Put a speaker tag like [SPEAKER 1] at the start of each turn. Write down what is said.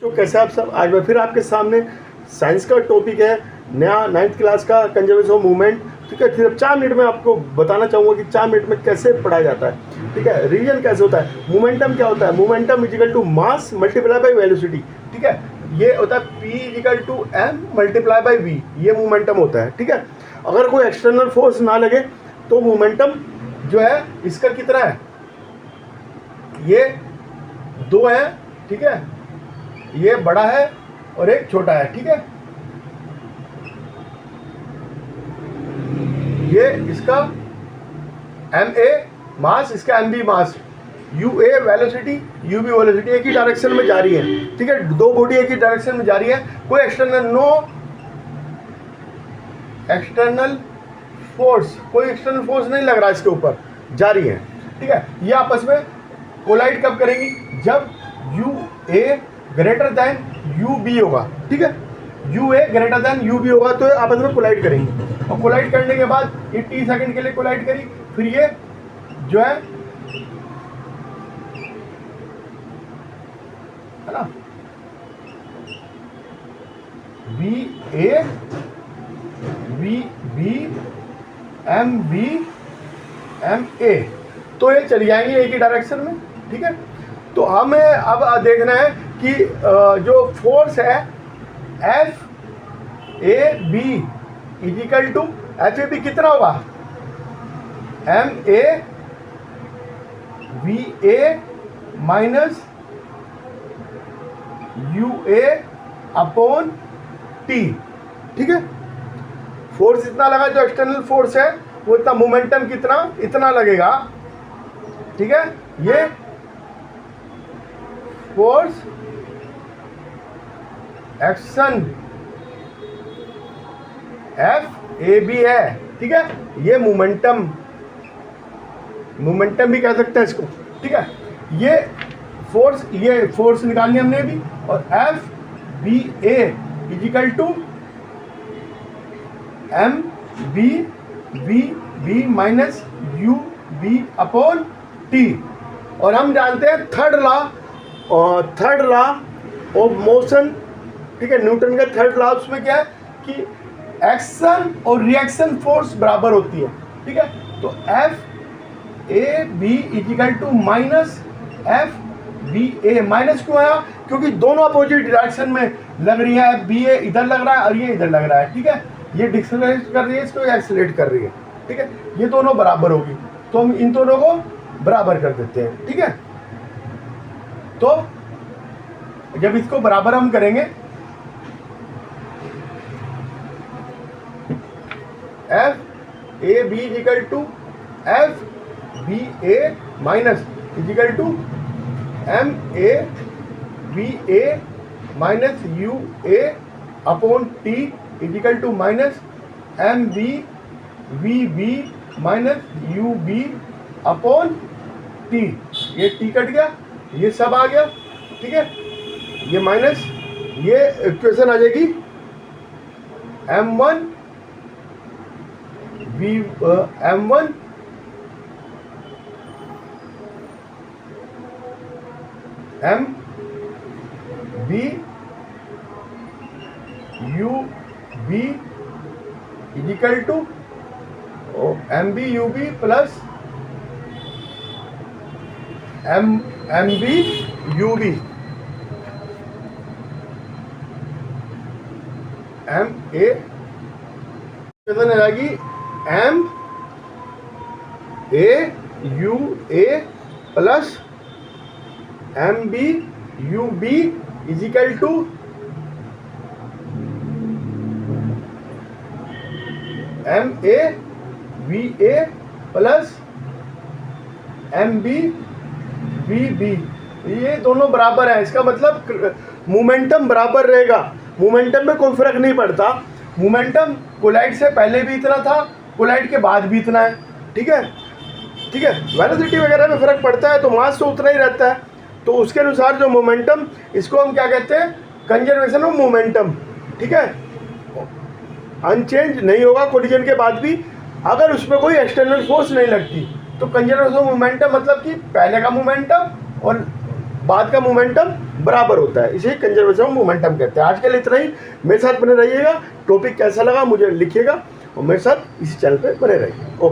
[SPEAKER 1] तो कैसे आप सब, आज मैं फिर आपके सामने साइंस का टॉपिक है नया 9th क्लास का कंजर्वेशन ऑफ मूवमेंट। ठीक है, सिर्फ 4 मिनट में आपको बताना चाहूँगा कि 4 मिनट में कैसे पढ़ाया जाता है। ठीक है, रिवीजन कैसे होता है। मोमेंटम क्या होता है, momentum equal to mass multiply by velocity. ठीक है, ये होता है P equal to M multiply by V, ये मोमेंटम होता है। ठीक है, अगर कोई एक्सटर्नल फोर्स ना लगे तो मोमेंटम जो है इसका कितना है, ये 2 है। ठीक है, ये बड़ा है और एक छोटा है। ठीक है, ये इसका ma मास, इसका mv मास, ua वेलोसिटी, ub वेलोसिटी, एक ही डायरेक्शन में जा रही है। ठीक है, दो बॉडी एक ही डायरेक्शन में जा रही है, कोई एक्सटर्नल फोर्स नहीं लग रहा इसके ऊपर, जा रही है। ठीक है, ये आपस में कोलाइड कब करेंगी, जब ua ग्रेटर देन ub होगा। ठीक है, ua ग्रेटर देन ub होगा तो आपस में कोलाइड करेंगी, और कोलाइड करने के बाद ये t सेकंड के लिए कोलाइड करी, फिर ये जो है ना va vb mb ma, तो ये चली जाएंगे एक ही डायरेक्शन में। ठीक है, तो हमें अब देखना है कि जो फोर्स है F A B is equal to F A B कितना होगा, M A V A minus U A upon T. ठीक है, फोर्स इतना लगा, जो एक्सटर्नल फोर्स है वो इतना, मोमेंटम कितना, इतना लगेगा। ठीक है, ये force action F A B है। ठीक है, ये मोमेंटम भी कह सकते हैं इसको। ठीक है, ये फोर्स निकालनी हमने भी, और F B A equal to M B B B minus U B upon T. और हम जानते हैं थर्ड लॉ ऑफ मोशन। ठीक है, न्यूटन का थर्ड लॉ, उसमें क्या है कि एक्शन और रिएक्शन फोर्स बराबर होती है। ठीक है, तो F A B is equal to minus F B A. Minus क्यों आया, क्योंकि दोनों अपोजिट डायरेक्शन में लग रही है। एफ बी ए इधर लग रहा है और ये इधर लग रहा है। ठीक है, ये डिक्सेलरेट कर रही है, इसको एक्सेलरेट कर रही है। ठीक है, ये दोनों बराबर होगी तो हम इन दोनों को बराबर कर देते हैं। ठीक है, तो जब इसको बराबर हम करेंगे, F A B is equal to F B A minus equal to M A B A minus U A upon T equal to minus M B V B minus U B upon T. ये T cut गया, ये सब आ गया। ठीक है, ये minus, ये equation आ जाएगी m1 m1 m b u b is equal to M B U B plus M B U B M A रहेगी M A U A plus M B U B is equal to M A V A plus M B V B. ये दोनों बराबर है, इसका मतलब momentum बराबर रहेगा। Momentum में कोई फर्क नहीं पड़ता। मोमेंटम कोलाइड से पहले भी इतना था, कोलाइड के बाद भी इतना है। ठीक है, ठीक है, वेलोसिटी वगैरह में फर्क पड़ता है तो मास तो उतना ही रहता है। तो उसके अनुसार जो मोमेंटम, इसको हम क्या कहते हैं, कंजर्वेशन ऑफ मोमेंटम। ठीक है, अनचेंज नहीं होगा कोलिजन के बाद भी, अगर उसमें कोई एक्सटर्नल फोर्स नहीं लगती। तो कंजर्वेशन ऑफ मोमेंटम मतलब कि पहले का मोमेंटम और बाद का मोमेंटम बराबर होता है, इसे कंजर्वेशन ऑफ मोमेंटम कहते हैं। आज के लिए इतना ही, मेरे साथ बने रहिएगा। टॉपिक कैसा लगा मुझे लिखिएगा और मेरे साथ इसी चैनल पे बने रहिए। ओके।